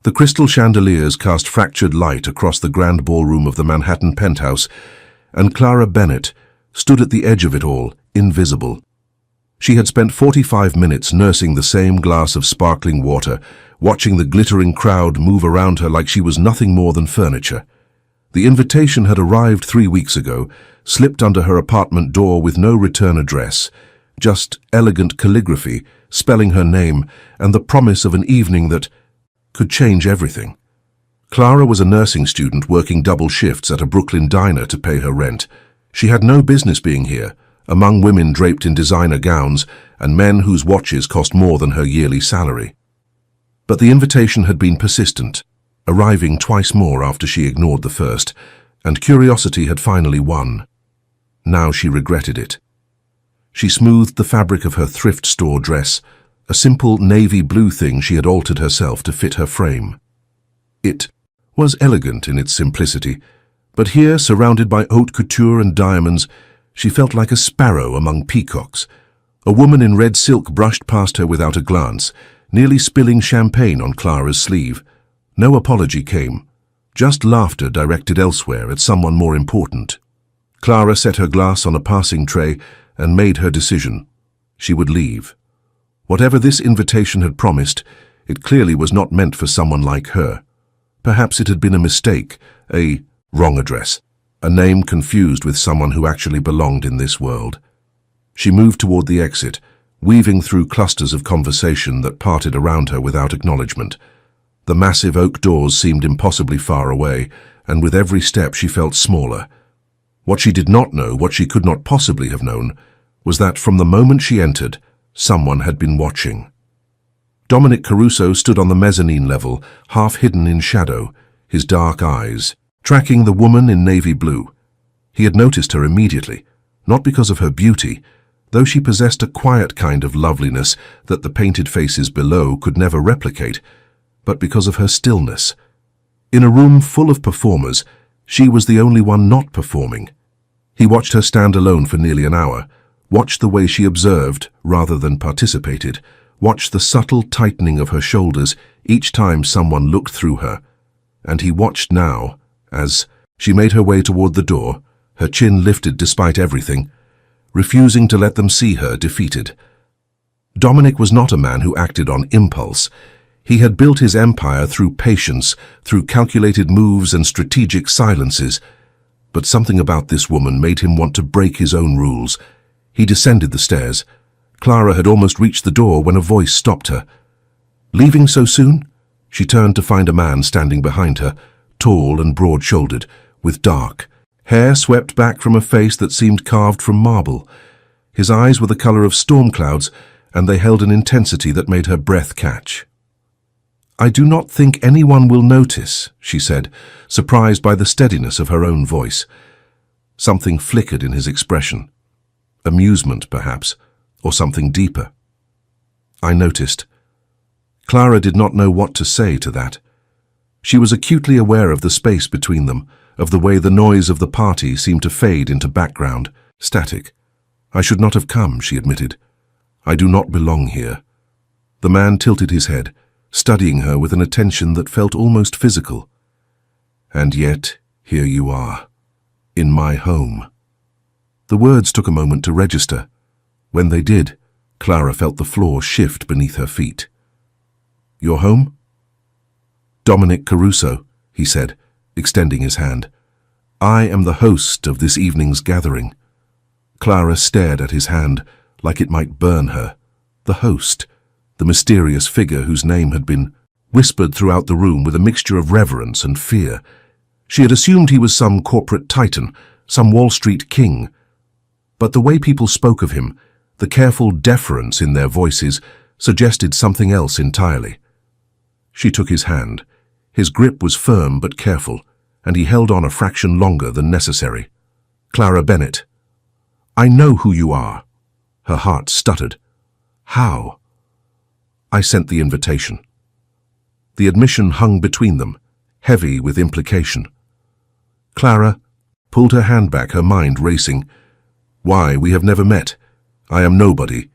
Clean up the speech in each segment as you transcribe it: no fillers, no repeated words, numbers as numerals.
The crystal chandeliers cast fractured light across the grand ballroom of the Manhattan penthouse, and Clara Bennett stood at the edge of it all, invisible. She had spent 45 minutes nursing the same glass of sparkling water, watching the glittering crowd move around her like she was nothing more than furniture. The invitation had arrived 3 weeks ago, slipped under her apartment door with no return address, just elegant calligraphy spelling her name and the promise of an evening that could change everything. Clara was a nursing student working double shifts at a Brooklyn diner to pay her rent. She had no business being here, among women draped in designer gowns and men whose watches cost more than her yearly salary. But the invitation had been persistent, arriving twice more after she ignored the first, and curiosity had finally won. Now she regretted it. She smoothed the fabric of her thrift store dress, a simple navy blue thing she had altered herself to fit her frame. It was elegant in its simplicity, but here, surrounded by haute couture and diamonds, she felt like a sparrow among peacocks. A woman in red silk brushed past her without a glance, nearly spilling champagne on Clara's sleeve. No apology came, just laughter directed elsewhere at someone more important. Clara set her glass on a passing tray and made her decision. She would leave. Whatever this invitation had promised, it clearly was not meant for someone like her. Perhaps it had been a mistake, a wrong address, a name confused with someone who actually belonged in this world. She moved toward the exit, weaving through clusters of conversation that parted around her without acknowledgement. The massive oak doors seemed impossibly far away, and with every step she felt smaller. What she did not know, what she could not possibly have known, was that from the moment she entered, someone had been watching. Dominic Caruso stood on the mezzanine level, half hidden in shadow, his dark eyes tracking the woman in navy blue. He had noticed her immediately, not because of her beauty, though she possessed a quiet kind of loveliness that the painted faces below could never replicate, but because of her stillness. In a room full of performers, she was the only one not performing. He watched her stand alone for nearly an hour, watched the way she observed rather than participated, watched the subtle tightening of her shoulders each time someone looked through her. And he watched now, as she made her way toward the door, her chin lifted despite everything, refusing to let them see her defeated. Dominic was not a man who acted on impulse. He had built his empire through patience, through calculated moves and strategic silences. But something about this woman made him want to break his own rules. He descended the stairs. Clara had almost reached the door when a voice stopped her. "Leaving so soon?" She turned to find a man standing behind her, tall and broad-shouldered, with dark hair swept back from a face that seemed carved from marble. His eyes were the color of storm clouds, and they held an intensity that made her breath catch. "I do not think anyone will notice," she said, surprised by the steadiness of her own voice. Something flickered in his expression. Amusement, perhaps, or something deeper. "I noticed." Clara did not know what to say to that. She was acutely aware of the space between them, of the way the noise of the party seemed to fade into background, static. "I should not have come," she admitted. "I do not belong here." The man tilted his head, studying her with an attention that felt almost physical. "And yet, here you are, in my home." The words took a moment to register. When they did, Clara felt the floor shift beneath her feet. "Your home?" "Dominic Caruso," he said, extending his hand. "I am the host of this evening's gathering." Clara stared at his hand, like it might burn her. The host, the mysterious figure whose name had been whispered throughout the room with a mixture of reverence and fear. She had assumed he was some corporate titan, some Wall Street king. But the way people spoke of him, the careful deference in their voices, suggested something else entirely. She took his hand. His grip was firm but careful, and he held on a fraction longer than necessary. "Clara Bennett." "I know who you are." Her heart stuttered. "How?" "I sent the invitation." The admission hung between them, heavy with implication. Clara pulled her hand back, her mind racing. "Why, we have never met. I am nobody."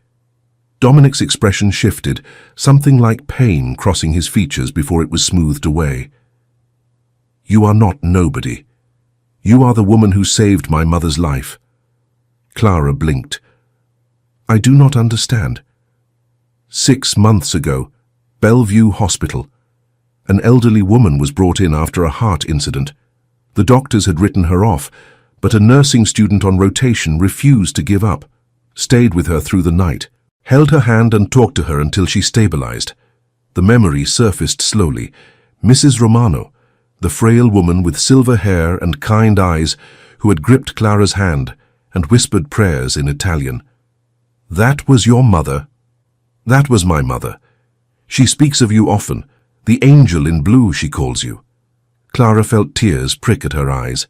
Dominic's expression shifted, something like pain crossing his features before it was smoothed away. "You are not nobody. You are the woman who saved my mother's life." Clara blinked. "I do not understand." 6 months ago, Bellevue Hospital. An elderly woman was brought in after a heart incident. The doctors had written her off, but a nursing student on rotation refused to give up, stayed with her through the night, held her hand and talked to her until she stabilized. The memory surfaced slowly. Mrs. Romano, the frail woman with silver hair and kind eyes who had gripped Clara's hand and whispered prayers in Italian. "That was your mother?" "That was my mother. She speaks of you often. The angel in blue, she calls you." Clara felt tears prick at her eyes.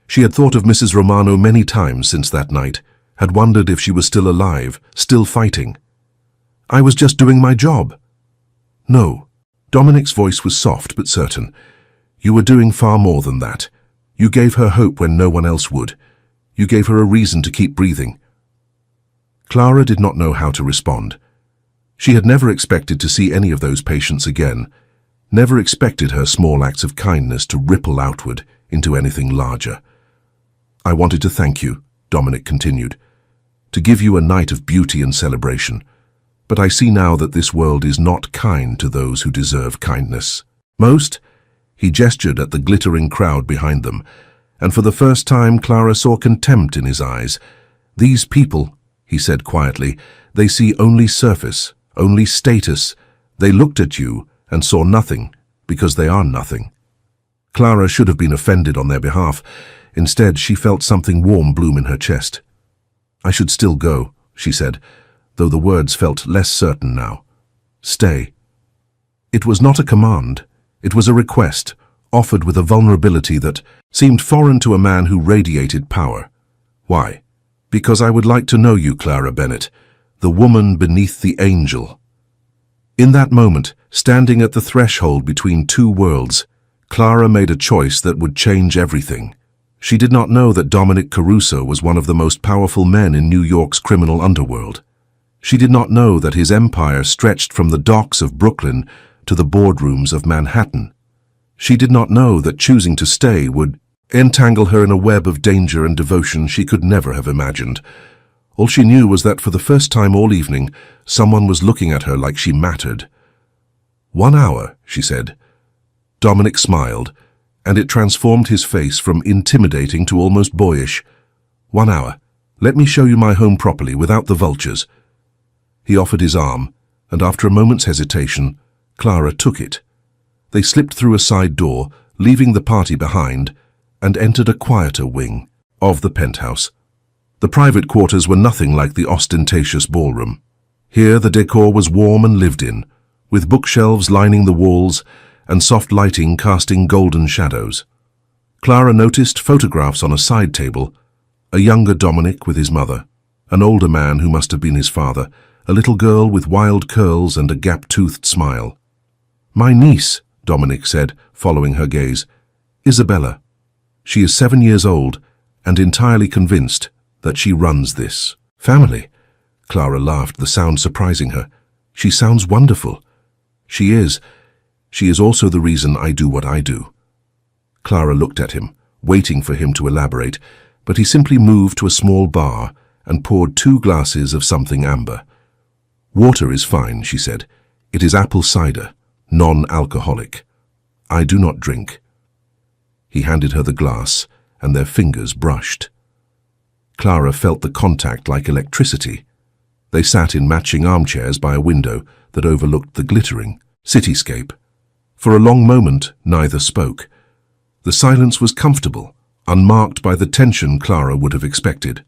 She had thought of Mrs. Romano many times since that night, had wondered if she was still alive, still fighting. "I was just doing my job." "No." Dominic's voice was soft but certain. "You were doing far more than that. You gave her hope when no one else would. You gave her a reason to keep breathing." Clara did not know how to respond. She had never expected to see any of those patients again, never expected her small acts of kindness to ripple outward into anything larger. "I wanted to thank you," Dominic continued, "to give you a night of beauty and celebration. But I see now that this world is not kind to those who deserve kindness. Most," he gestured at the glittering crowd behind them, and for the first time Clara saw contempt in his eyes. "These people," he said quietly, "they see only surface, only status. They looked at you and saw nothing, because they are nothing." Clara should have been offended on their behalf. Instead, she felt something warm bloom in her chest. "I should still go," she said, though the words felt less certain now. "Stay." It was not a command. It was a request, offered with a vulnerability that seemed foreign to a man who radiated power. "Why?" "Because I would like to know you, Clara Bennett, the woman beneath the angel." In that moment, standing at the threshold between two worlds, Clara made a choice that would change everything. She did not know that Dominic Caruso was one of the most powerful men in New York's criminal underworld. She did not know that his empire stretched from the docks of Brooklyn to the boardrooms of Manhattan. She did not know that choosing to stay would entangle her in a web of danger and devotion she could never have imagined. All she knew was that for the first time all evening, someone was looking at her like she mattered. "1 hour," she said. Dominic smiled, and it transformed his face from intimidating to almost boyish. "1 hour. Let me show you my home properly, without the vultures." He offered his arm, and after a moment's hesitation, Clara took it. They slipped through a side door, leaving the party behind, and entered a quieter wing of the penthouse. The private quarters were nothing like the ostentatious ballroom. Here the decor was warm and lived in, with bookshelves lining the walls and soft lighting casting golden shadows. Clara noticed photographs on a side table, a younger Dominic with his mother, an older man who must have been his father, a little girl with wild curls and a gap-toothed smile. "My niece," Dominic said, following her gaze. "Isabella. She is 7 years old and entirely convinced that she runs this family." Clara laughed, the sound surprising her. "She sounds wonderful." "She is. She is also the reason I do what I do." Clara looked at him, waiting for him to elaborate, but he simply moved to a small bar and poured 2 glasses of something amber. "Water is fine," she said. "It is apple cider, non-alcoholic. I do not drink." He handed her the glass, and their fingers brushed. Clara felt the contact like electricity. They sat in matching armchairs by a window that overlooked the glittering cityscape. For a long moment, neither spoke. The silence was comfortable, unmarked by the tension Clara would have expected.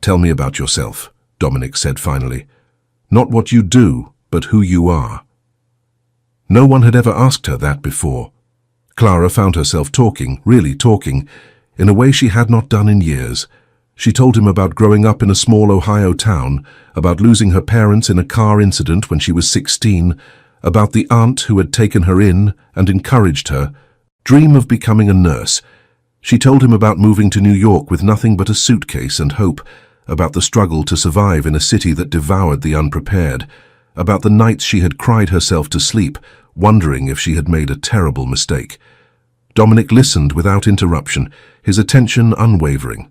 "Tell me about yourself," Dominic said finally. "Not what you do, but who you are." No one had ever asked her that before. Clara found herself talking, really talking, in a way she had not done in years. She told him about growing up in a small Ohio town, about losing her parents in a car incident when she was 16, about the aunt who had taken her in and encouraged her dream of becoming a nurse. She told him about moving to New York with nothing but a suitcase and hope, about the struggle to survive in a city that devoured the unprepared, about the nights she had cried herself to sleep, wondering if she had made a terrible mistake. Dominic listened without interruption, his attention unwavering.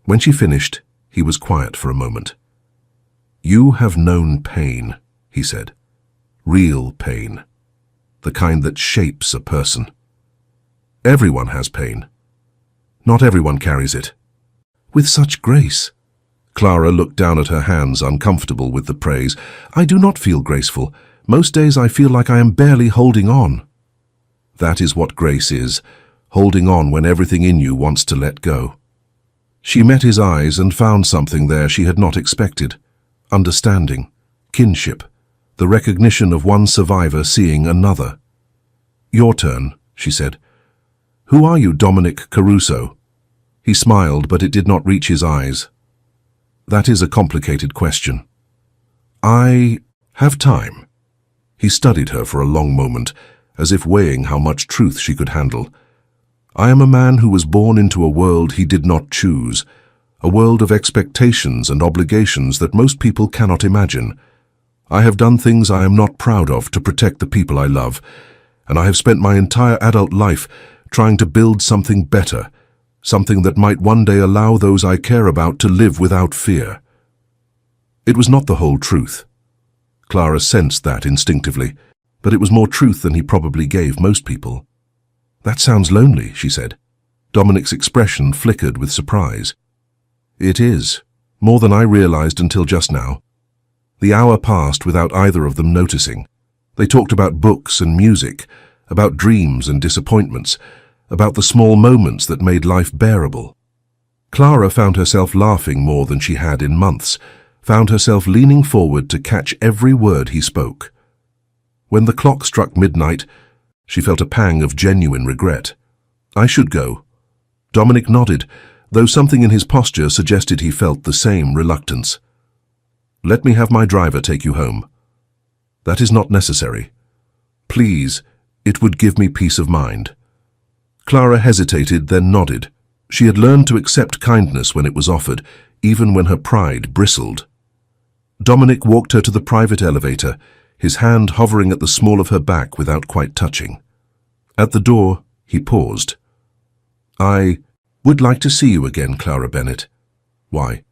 When she finished, he was quiet for a moment. "You have known pain," he said. "Real pain. The kind that shapes a person. Everyone has pain. Not everyone carries it with such grace." Clara looked down at her hands, uncomfortable with the praise. "I do not feel graceful. Most days I feel like I am barely holding on." That is what grace is, holding on when everything in you wants to let go. She met his eyes and found something there she had not expected. Understanding, kinship, the recognition of one survivor seeing another. "Your turn," she said. "Who are you, Dominic Caruso?" He smiled, but it did not reach his eyes. "That is a complicated question." "I have time." He studied her for a long moment, as if weighing how much truth she could handle. "I am a man who was born into a world he did not choose, a world of expectations and obligations that most people cannot imagine. I have done things I am not proud of to protect the people I love, and I have spent my entire adult life trying to build something better, something that might one day allow those I care about to live without fear." It was not the whole truth. Clara sensed that instinctively, but it was more truth than he probably gave most people. "That sounds lonely," she said. Dominic's expression flickered with surprise. "It is, more than I realized until just now." The hour passed without either of them noticing. They talked about books and music, about dreams and disappointments, about the small moments that made life bearable. Clara found herself laughing more than she had in months, found herself leaning forward to catch every word he spoke. When the clock struck midnight, she felt a pang of genuine regret. "I should go." Dominic nodded, though something in his posture suggested he felt the same reluctance. "Let me have my driver take you home." "That is not necessary." "Please, it would give me peace of mind." Clara hesitated, then nodded. She had learned to accept kindness when it was offered, even when her pride bristled. Dominic walked her to the private elevator, his hand hovering at the small of her back without quite touching. At the door, he paused. "I would like to see you again, Clara Bennett." "Why?"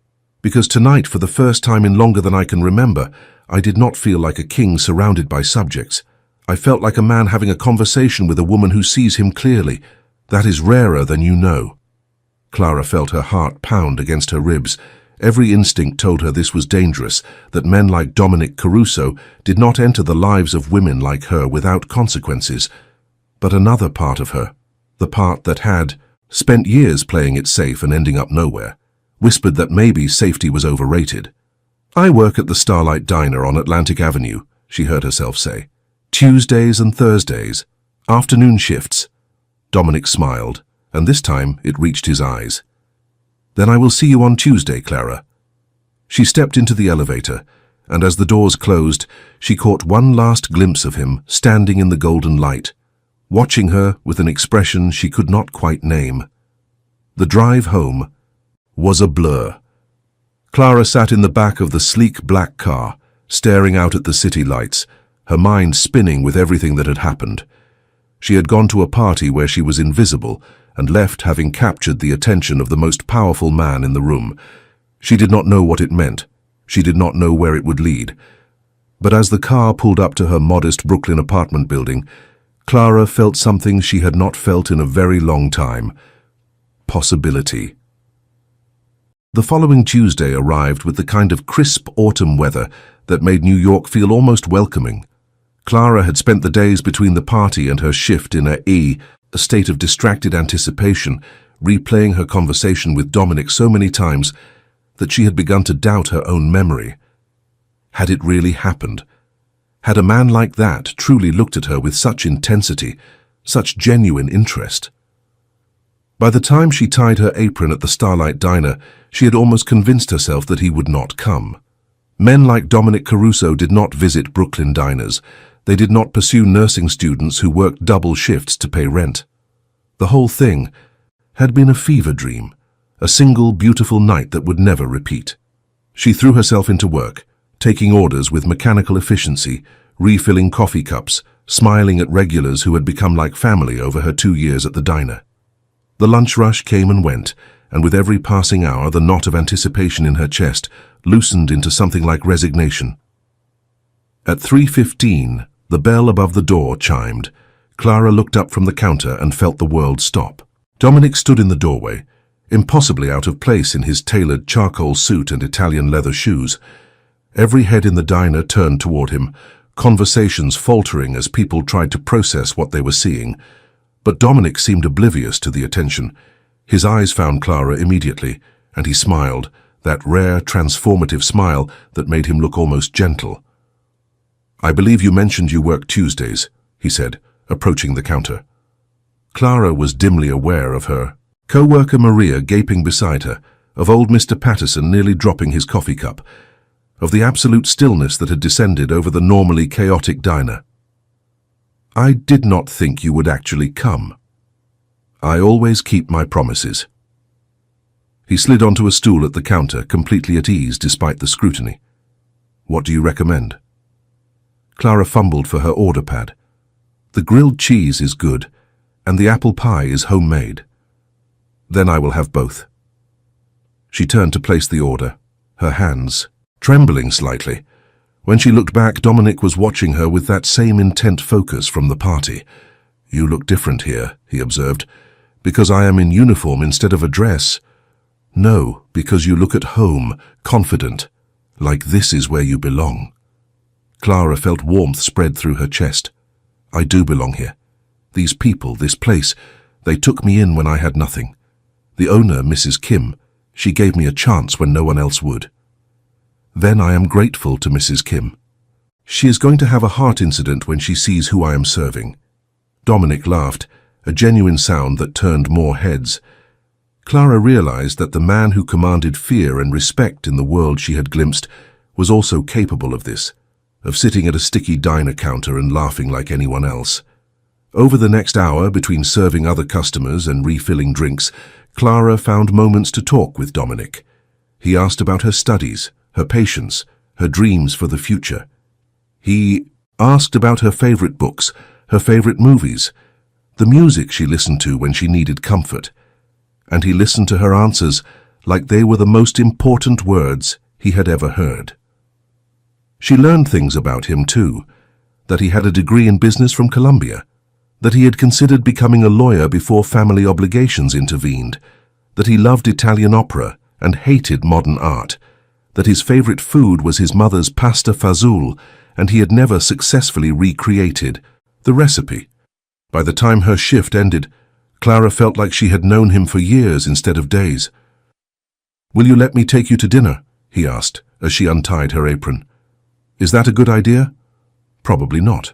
"Because tonight, for the first time in longer than I can remember, I did not feel like a king surrounded by subjects. I felt like a man having a conversation with a woman who sees him clearly. That is rarer than you know." Clara felt her heart pound against her ribs. Every instinct told her this was dangerous, that men like Dominic Caruso did not enter the lives of women like her without consequences. But another part of her, the part that had spent years playing it safe and ending up nowhere, whispered that maybe safety was overrated. "I work at the Starlight Diner on Atlantic Avenue," she heard herself say. "Tuesdays and Thursdays, afternoon shifts." Dominic smiled, and this time it reached his eyes. "Then I will see you on Tuesday, Clara." She stepped into the elevator, and as the doors closed, she caught one last glimpse of him standing in the golden light, watching her with an expression she could not quite name. The drive home was a blur. Clara sat in the back of the sleek black car, staring out at the city lights, her mind spinning with everything that had happened. She had gone to a party where she was invisible and left having captured the attention of the most powerful man in the room. She did not know what it meant. She did not know where it would lead. But as the car pulled up to her modest Brooklyn apartment building, Clara felt something she had not felt in a very long time. Possibility. The following Tuesday arrived with the kind of crisp autumn weather that made New York feel almost welcoming. Clara had spent the days between the party and her shift in a state of distracted anticipation, replaying her conversation with Dominic so many times that she had begun to doubt her own memory. Had it really happened? Had a man like that truly looked at her with such intensity, such genuine interest? By the time she tied her apron at the Starlight Diner, she had almost convinced herself that he would not come. Men like Dominic Caruso did not visit Brooklyn diners. They did not pursue nursing students who worked double shifts to pay rent. The whole thing had been a fever dream, a single beautiful night that would never repeat. She threw herself into work, taking orders with mechanical efficiency, refilling coffee cups, smiling at regulars who had become like family over her 2 years at the diner. The lunch rush came and went, and with every passing hour the knot of anticipation in her chest loosened into something like resignation. At 3:15, the bell above the door chimed. Clara looked up from the counter and felt the world stop. Dominic stood in the doorway, impossibly out of place in his tailored charcoal suit and Italian leather shoes. Every head in the diner turned toward him, conversations faltering as people tried to process what they were seeing. But Dominic seemed oblivious to the attention. His eyes found Clara immediately, and he smiled, that rare, transformative smile that made him look almost gentle. "I believe you mentioned you work Tuesdays," he said, approaching the counter. Clara was dimly aware of her co-worker Maria gaping beside her, of old Mr. Patterson nearly dropping his coffee cup, of the absolute stillness that had descended over the normally chaotic diner. "I did not think you would actually come. I always keep my promises." He slid onto a stool at the counter, completely at ease despite the scrutiny. "What do you recommend?" Clara fumbled for her order pad. "The grilled cheese is good, and the apple pie is homemade." "Then I will have both." She turned to place the order, her hands trembling slightly. When she looked back, Dominic was watching her with that same intent focus from the party. "You look different here," he observed. "Because I am in uniform instead of a dress?" "No, because you look at home, confident, like this is where you belong." Clara felt warmth spread through her chest. "I do belong here. These people, this place, they took me in when I had nothing. The owner, Mrs. Kim, she gave me a chance when no one else would. Then I am grateful to Mrs. Kim. She is going to have a heart incident when she sees who I am serving." Dominic laughed, a genuine sound that turned more heads. Clara realized that the man who commanded fear and respect in the world she had glimpsed was also capable of this, of sitting at a sticky diner counter and laughing like anyone else. Over the next hour, between serving other customers and refilling drinks, Clara found moments to talk with Dominic. He asked about her studies, her patience, her dreams for the future. He asked about her favorite books, her favorite movies, the music she listened to when she needed comfort. And he listened to her answers like they were the most important words he had ever heard. She learned things about him too, that he had a degree in business from Columbia, that he had considered becoming a lawyer before family obligations intervened, that he loved Italian opera and hated modern art, that his favorite food was his mother's pasta fazool, and he had never successfully recreated the recipe. By the time her shift ended, Clara felt like she had known him for years instead of days. "Will you let me take you to dinner?" he asked as she untied her apron. "Is that a good idea?" "Probably not.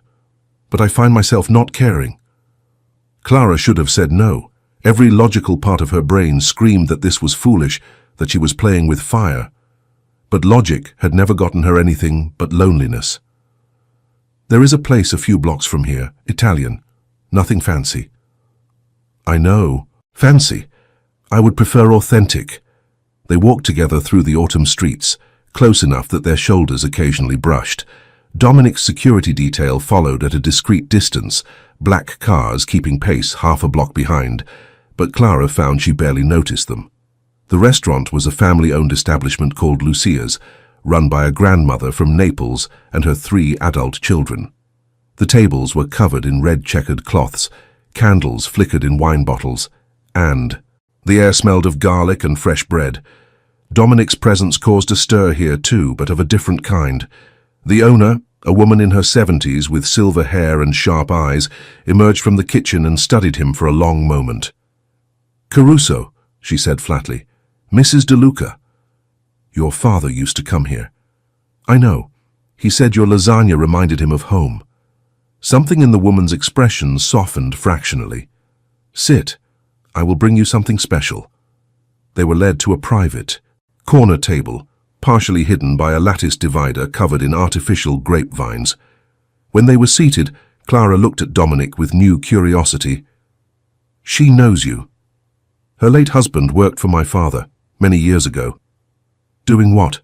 But I find myself not caring." Clara should have said no. Every logical part of her brain screamed that this was foolish, that she was playing with fire. But logic had never gotten her anything but loneliness. "There is a place a few blocks from here, Italian. Nothing fancy." "I know. Fancy. I would prefer authentic." They walked together through the autumn streets, close enough that their shoulders occasionally brushed. Dominic's security detail followed at a discreet distance, black cars keeping pace half a block behind, but Clara found she barely noticed them. The restaurant was a family-owned establishment called Lucia's, run by a grandmother from Naples and her 3 adult children. The tables were covered in red-checkered cloths, candles flickered in wine bottles, and the air smelled of garlic and fresh bread. Dominic's presence caused a stir here too, but of a different kind. The owner, a woman in her 70s with silver hair and sharp eyes, emerged from the kitchen and studied him for a long moment. "Caruso," she said flatly. "Mrs. DeLuca. Your father used to come here." "I know. He said your lasagna reminded him of home." Something in the woman's expression softened fractionally. "Sit. I will bring you something special." They were led to a private corner table, partially hidden by a lattice divider covered in artificial grapevines. When they were seated, Clara looked at Dominic with new curiosity. "She knows you." Her late husband worked for my father, many years ago. Doing what?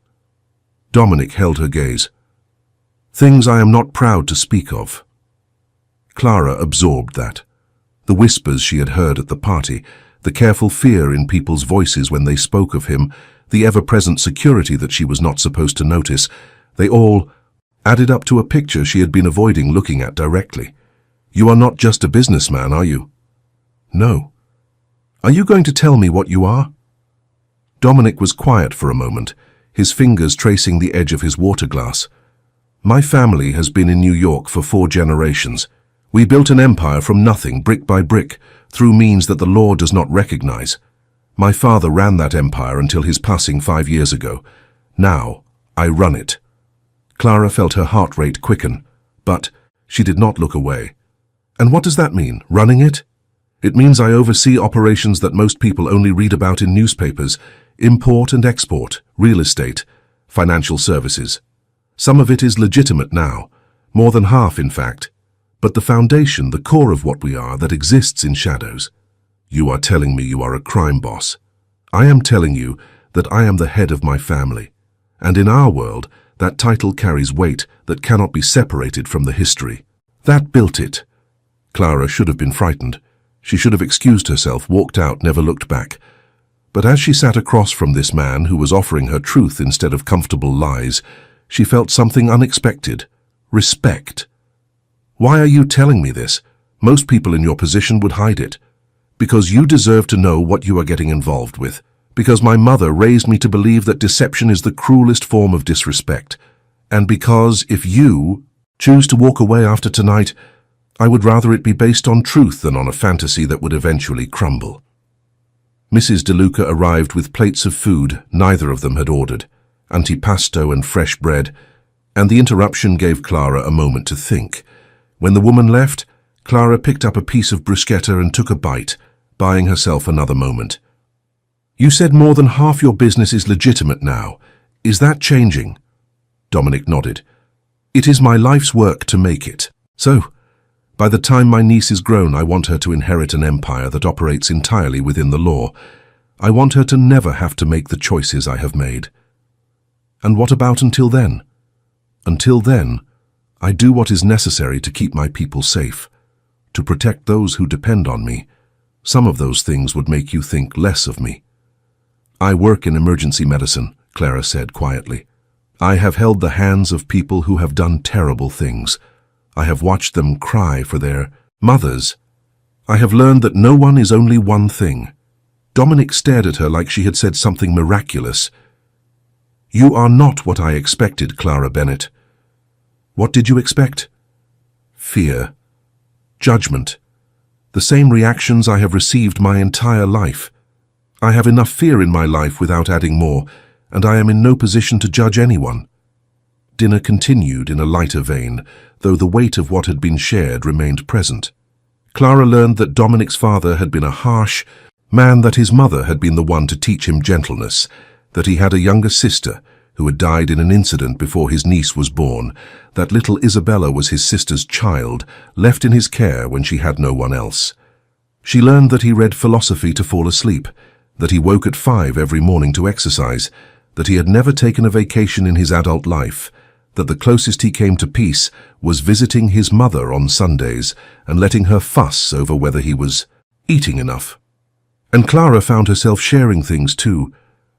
Dominic held her gaze. Things I am not proud to speak of. Clara absorbed that. The whispers she had heard at the party, the careful fear in people's voices when they spoke of him, the ever-present security that she was not supposed to notice, they all added up to a picture she had been avoiding looking at directly. You are not just a businessman, are you? No. Are you going to tell me what you are? Dominic was quiet for a moment, his fingers tracing the edge of his water glass. My family has been in New York for 4 generations. We built an empire from nothing, brick by brick, through means that the law does not recognize. My father ran that empire until his passing 5 years ago. Now, I run it. Clara felt her heart rate quicken, but she did not look away. And what does that mean, running it? It means I oversee operations that most people only read about in newspapers, import and export, real estate, financial services. Some of it is legitimate now, more than half in fact, but the foundation, the core of what we are, that exists in shadows. You are telling me you are a crime boss. I am telling you that I am the head of my family, and in our world, that title carries weight that cannot be separated from the history. That built it. Clara should have been frightened. She should have excused herself, walked out, never looked back. But as she sat across from this man who was offering her truth instead of comfortable lies, she felt something unexpected. Respect. Why are you telling me this? Most people in your position would hide it. Because you deserve to know what you are getting involved with. Because my mother raised me to believe that deception is the cruelest form of disrespect. And because if you choose to walk away after tonight, I would rather it be based on truth than on a fantasy that would eventually crumble. Mrs. DeLuca arrived with plates of food neither of them had ordered, antipasto and fresh bread, and the interruption gave Clara a moment to think. When the woman left, Clara picked up a piece of bruschetta and took a bite, buying herself another moment. You said more than half your business is legitimate now. Is that changing? Dominic nodded. It is my life's work to make it. So, by the time my niece is grown, I want her to inherit an empire that operates entirely within the law. I want her to never have to make the choices I have made. And what about until then? Until then, I do what is necessary to keep my people safe, to protect those who depend on me. Some of those things would make you think less of me. I work in emergency medicine, Clara said quietly. I have held the hands of people who have done terrible things. I have watched them cry for their mothers. I have learned that no one is only one thing. Dominic stared at her like she had said something miraculous. You are not what I expected, Clara Bennett. What did you expect? Fear. Judgment. The same reactions I have received my entire life. I have enough fear in my life without adding more, and I am in no position to judge anyone. Dinner continued in a lighter vein, though the weight of what had been shared remained present. Clara learned that Dominic's father had been a harsh man, that his mother had been the one to teach him gentleness, that he had a younger sister who had died in an incident before his niece was born, that little Isabella was his sister's child, left in his care when she had no one else. She learned that he read philosophy to fall asleep, that he woke at 5 every morning to exercise, that he had never taken a vacation in his adult life, that the closest he came to peace was visiting his mother on Sundays and letting her fuss over whether he was eating enough. And Clara found herself sharing things too,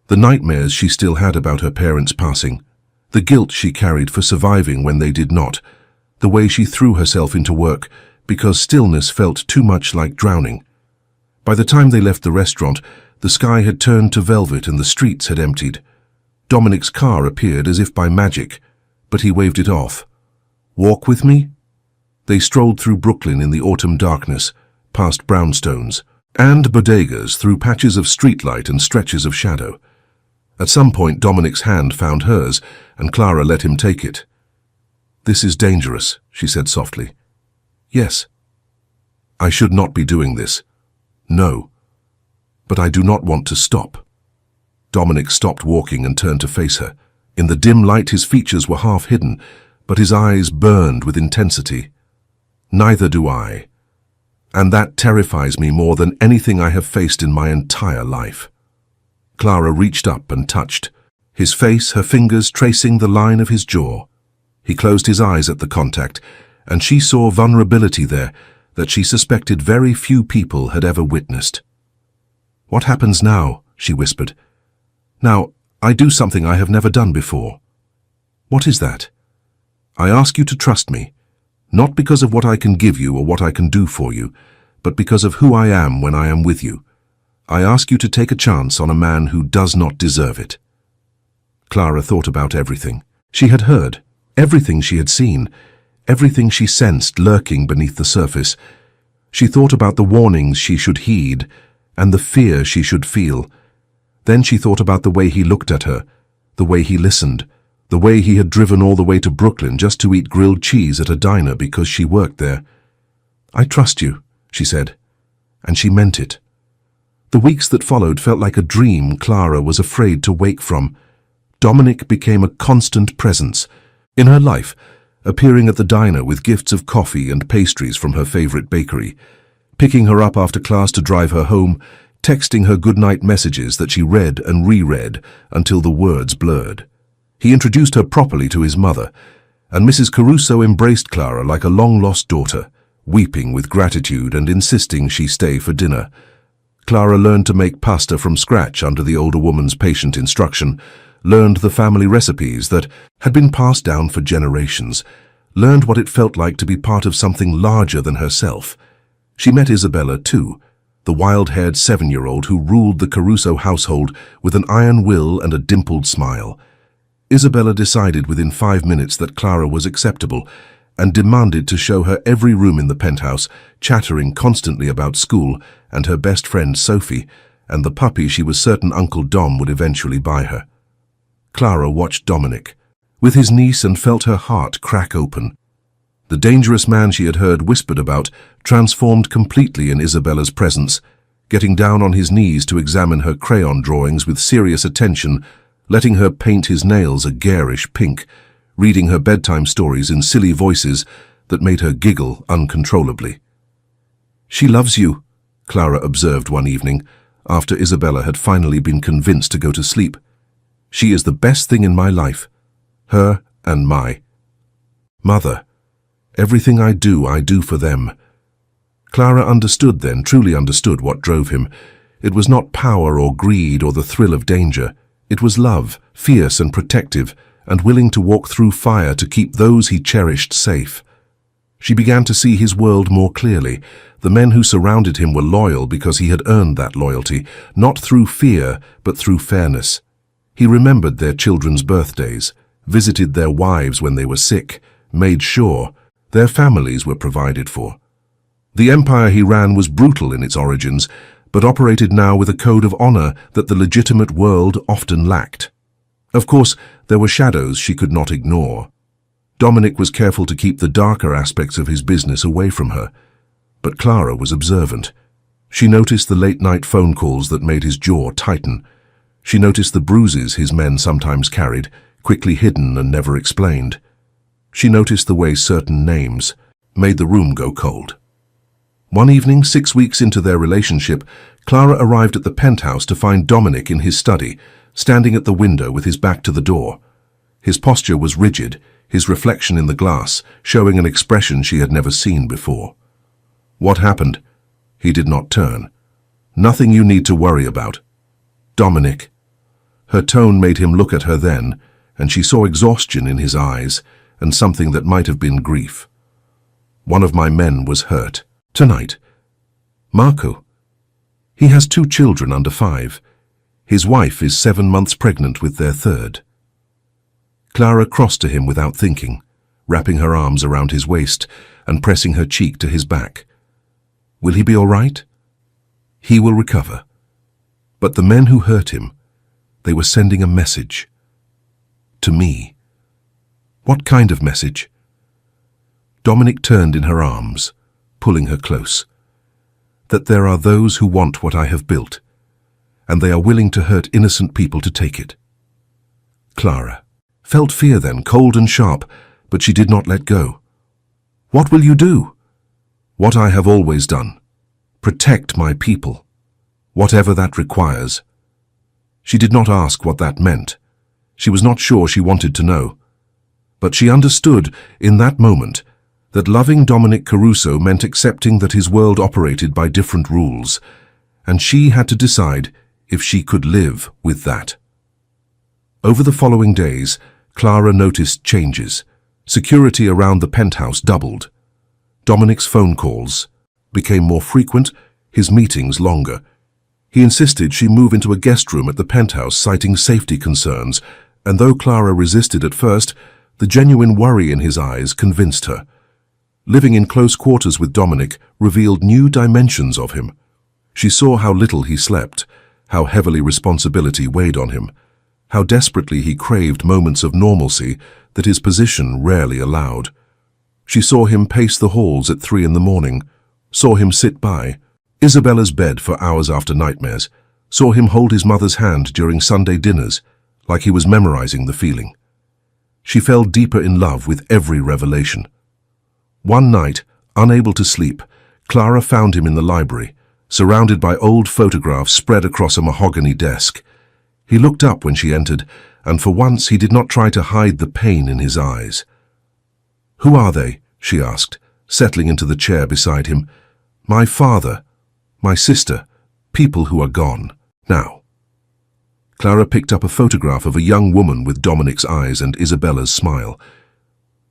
the nightmares she still had about her parents' passing, the guilt she carried for surviving when they did not, the way she threw herself into work because stillness felt too much like drowning. By the time they left the restaurant, the sky had turned to velvet and the streets had emptied. Dominic's car appeared as if by magic, but he waved it off. Walk with me? They strolled through Brooklyn in the autumn darkness, past brownstones and bodegas, through patches of streetlight and stretches of shadow. At some point, Dominic's hand found hers, and Clara let him take it. This is dangerous, she said softly. Yes. I should not be doing this. No. But I do not want to stop. Dominic stopped walking and turned to face her. In the dim light, his features were half hidden, but his eyes burned with intensity. Neither do I. And that terrifies me more than anything I have faced in my entire life. Clara reached up and touched his face, her fingers tracing the line of his jaw. He closed his eyes at the contact, and she saw vulnerability there that she suspected very few people had ever witnessed. "What happens now?" she whispered. "Now, I do something I have never done before." "What is that?" "I ask you to trust me, not because of what I can give you or what I can do for you, but because of who I am when I am with you. I ask you to take a chance on a man who does not deserve it." Clara thought about everything she had heard, everything she had seen, everything she sensed lurking beneath the surface. She thought about the warnings she should heed and the fear she should feel. Then she thought about the way he looked at her, the way he listened, the way he had driven all the way to Brooklyn just to eat grilled cheese at a diner because she worked there. "I trust you," she said, and she meant it. The weeks that followed felt like a dream Clara was afraid to wake from. Dominic became a constant presence in her life, appearing at the diner with gifts of coffee and pastries from her favorite bakery, picking her up after class to drive her home, texting her goodnight messages that she read and reread until the words blurred. He introduced her properly to his mother, and Mrs. Caruso embraced Clara like a long-lost daughter, weeping with gratitude and insisting she stay for dinner. Clara learned to make pasta from scratch under the older woman's patient instruction, learned the family recipes that had been passed down for generations, learned what it felt like to be part of something larger than herself. She met Isabella, too, the wild-haired 7-year-old who ruled the Caruso household with an iron will and a dimpled smile. Isabella decided within 5 minutes that Clara was acceptable and demanded to show her every room in the penthouse, chattering constantly about school and her best friend Sophie and the puppy she was certain Uncle Dom would eventually buy her. Clara watched Dominic with his niece and felt her heart crack open. The dangerous man she had heard whispered about transformed completely in Isabella's presence, getting down on his knees to examine her crayon drawings with serious attention, letting her paint his nails a garish pink, reading her bedtime stories in silly voices that made her giggle uncontrollably. "She loves you," Clara observed one evening, after Isabella had finally been convinced to go to sleep. "She is the best thing in my life. Her and my mother. Everything I do for them." Clara understood then, truly understood what drove him. It was not power or greed or the thrill of danger. It was love, fierce and protective, and willing to walk through fire to keep those he cherished safe. She began to see his world more clearly. The men who surrounded him were loyal because he had earned that loyalty, not through fear, but through fairness. He remembered their children's birthdays, visited their wives when they were sick, made sure their families were provided for. The empire he ran was brutal in its origins, but operated now with a code of honor that the legitimate world often lacked. Of course, there were shadows she could not ignore. Dominic was careful to keep the darker aspects of his business away from her, but Clara was observant. She noticed the late-night phone calls that made his jaw tighten. She noticed the bruises his men sometimes carried, quickly hidden and never explained. She noticed the way certain names made the room go cold. One evening, 6 weeks into their relationship, Clara arrived at the penthouse to find Dominic in his study, standing at the window with his back to the door. His posture was rigid, his reflection in the glass showing an expression she had never seen before. "What happened?" He did not turn. "Nothing you need to worry about." "Dominic." Her tone made him look at her then, and she saw exhaustion in his eyes and something that might have been grief. "One of my men was hurt. Tonight." "Marco?" "He has 2 children under 5. His wife is 7 months pregnant with their 3rd. Clara crossed to him without thinking, wrapping her arms around his waist and pressing her cheek to his back. "Will he be all right?" "He will recover." But the men who hurt him, they were sending a message. To me. What kind of message? Dominic turned in her arms, pulling her close. That there are those who want what I have built, and they are willing to hurt innocent people to take it. Clara felt fear then, cold and sharp, but she did not let go. "What will you do?" "What I have always done," Protect my people, whatever that requires. She did not ask what that meant. She was not sure she wanted to know. But she understood, in that moment, that loving Dominic Caruso meant accepting that his world operated by different rules, and she had to decide if she could live with that. Over the following days, Clara noticed changes. Security around the penthouse doubled. Dominic's phone calls became more frequent, his meetings longer. He insisted she move into a guest room at the penthouse, citing safety concerns, and though Clara resisted at first, the genuine worry in his eyes convinced her. Living in close quarters with Dominic revealed new dimensions of him. She saw how little he slept, how heavily responsibility weighed on him, how desperately he craved moments of normalcy that his position rarely allowed. She saw him pace the halls at 3 in the morning, saw him sit by Isabella's bed for hours after nightmares, saw him hold his mother's hand during Sunday dinners, like he was memorizing the feeling. She fell deeper in love with every revelation. One night, unable to sleep, Clara found him in the library, surrounded by old photographs spread across a mahogany desk. He looked up when she entered, and for once he did not try to hide the pain in his eyes. "Who are they?" she asked, settling into the chair beside him. "My father, my sister, people who are gone, now." Clara picked up a photograph of a young woman with Dominic's eyes and Isabella's smile.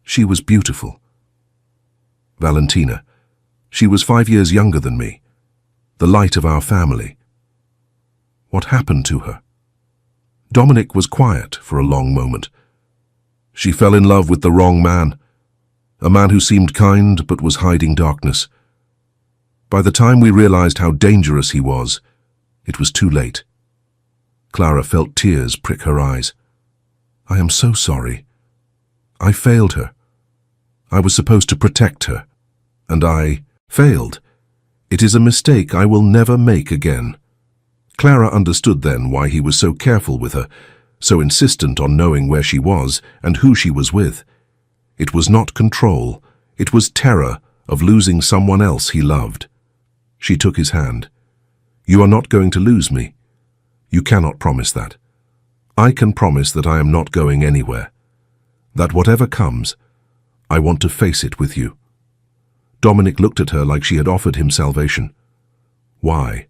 She was beautiful. Valentina. She was 5 years younger than me. The light of our family. What happened to her? Dominic was quiet for a long moment. She fell in love with the wrong man, a man who seemed kind but was hiding darkness. By the time we realized how dangerous he was, it was too late. Clara felt tears prick her eyes. "I am so sorry. I failed her. I was supposed to protect her, and I failed. It is a mistake I will never make again." Clara understood then why he was so careful with her, so insistent on knowing where she was and who she was with. It was not control, it was terror of losing someone else he loved. She took his hand. "You are not going to lose me. You cannot promise that. I can promise that I am not going anywhere. That whatever comes, I want to face it with you." Dominic looked at her like she had offered him salvation. "Why?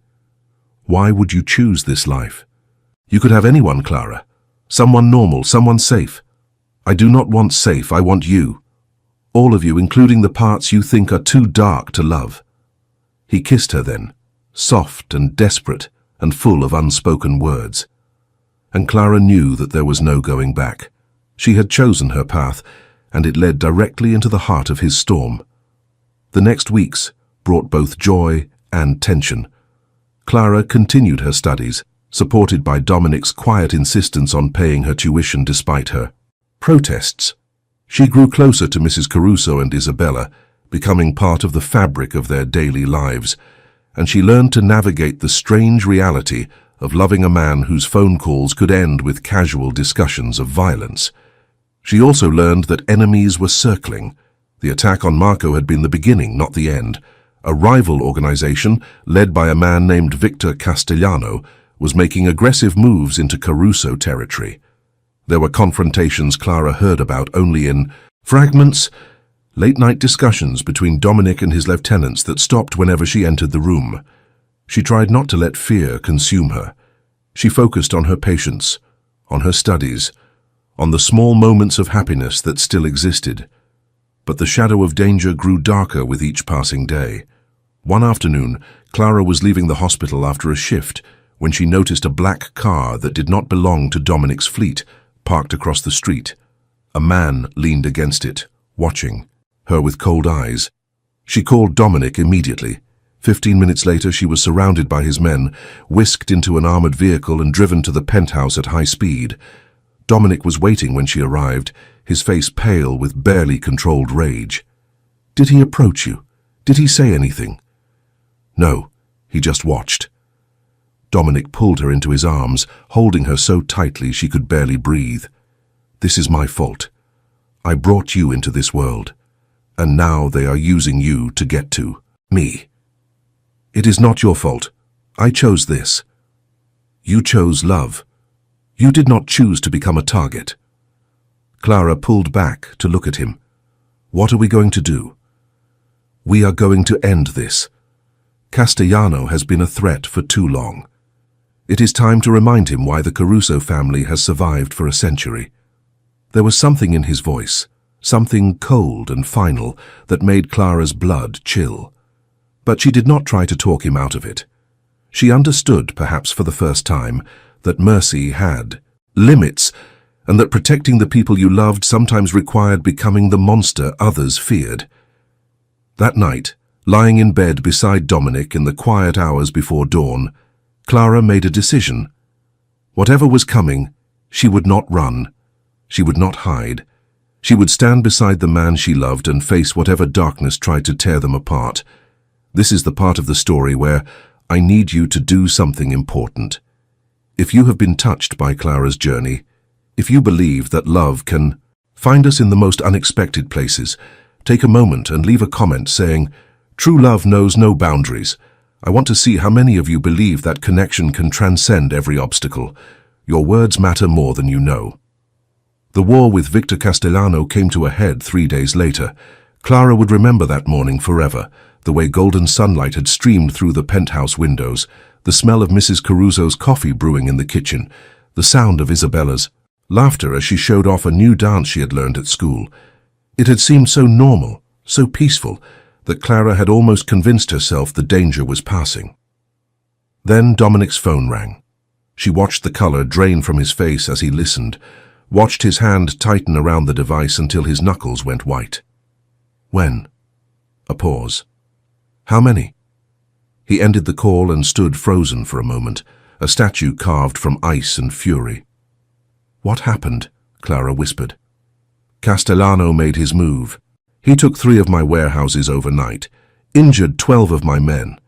Why would you choose this life? You could have anyone, Clara. Someone normal, someone safe. I do not want safe, I want you. All of you, including the parts you think are too dark to love." He kissed her then, soft and desperate and full of unspoken words. And Clara knew that there was no going back. She had chosen her path, and it led directly into the heart of his storm. The next weeks brought both joy and tension. Clara continued her studies, supported by Dominic's quiet insistence on paying her tuition despite her protests. She grew closer to Mrs. Caruso and Isabella, becoming part of the fabric of their daily lives, and she learned to navigate the strange reality of loving a man whose phone calls could end with casual discussions of violence. She also learned that enemies were circling. The attack on Marco had been the beginning, not the end. A rival organization, led by a man named Victor Castellano, was making aggressive moves into Caruso territory. There were confrontations Clara heard about only in fragments, late-night discussions between Dominic and his lieutenants that stopped whenever she entered the room. She tried not to let fear consume her. She focused on her patients, on her studies, on the small moments of happiness that still existed. But the shadow of danger grew darker with each passing day. One afternoon, Clara was leaving the hospital after a shift when she noticed a black car that did not belong to Dominic's fleet parked across the street. A man leaned against it, watching her with cold eyes. She called Dominic immediately. 15 minutes later, she was surrounded by his men, whisked into an armored vehicle and driven to the penthouse at high speed. Dominic was waiting when she arrived, his face pale with barely controlled rage. "Did he approach you? Did he say anything?" "No, he just watched." Dominic pulled her into his arms, holding her so tightly she could barely breathe. "This is my fault. I brought you into this world, and now they are using you to get to me." It is not your fault. I chose this. You chose love. You did not choose to become a target. Clara pulled back to look at him. What are we going to do? We are going to end this. Castellano has been a threat for too long. It is time to remind him why the Caruso family has survived for a century. There was something in his voice, something cold and final, that made Clara's blood chill. But she did not try to talk him out of it. She understood, perhaps for the first time, that mercy had limits, and that protecting the people you loved sometimes required becoming the monster others feared. That night, lying in bed beside Dominic in the quiet hours before dawn, Clara made a decision. Whatever was coming, she would not run. She would not hide. She would stand beside the man she loved and face whatever darkness tried to tear them apart. This is the part of the story where I need you to do something important. If you have been touched by Clara's journey, if you believe that love can find us in the most unexpected places, take a moment and leave a comment saying, "True love knows no boundaries." I want to see how many of you believe that connection can transcend every obstacle. Your words matter more than you know. The war with Victor Castellano came to a head 3 days later. Clara would remember that morning forever, the way golden sunlight had streamed through the penthouse windows, the smell of Mrs. Caruso's coffee brewing in the kitchen, the sound of Isabella's laughter as she showed off a new dance she had learned at school. It had seemed so normal, so peaceful, that Clara had almost convinced herself the danger was passing. Then Dominic's phone rang. She watched the color drain from his face as he listened, watched his hand tighten around the device until his knuckles went white. When? A pause. How many? He ended the call and stood frozen for a moment, a statue carved from ice and fury. What happened? Clara whispered. Castellano made his move. He took 3 of my warehouses overnight, injured 12 of my men.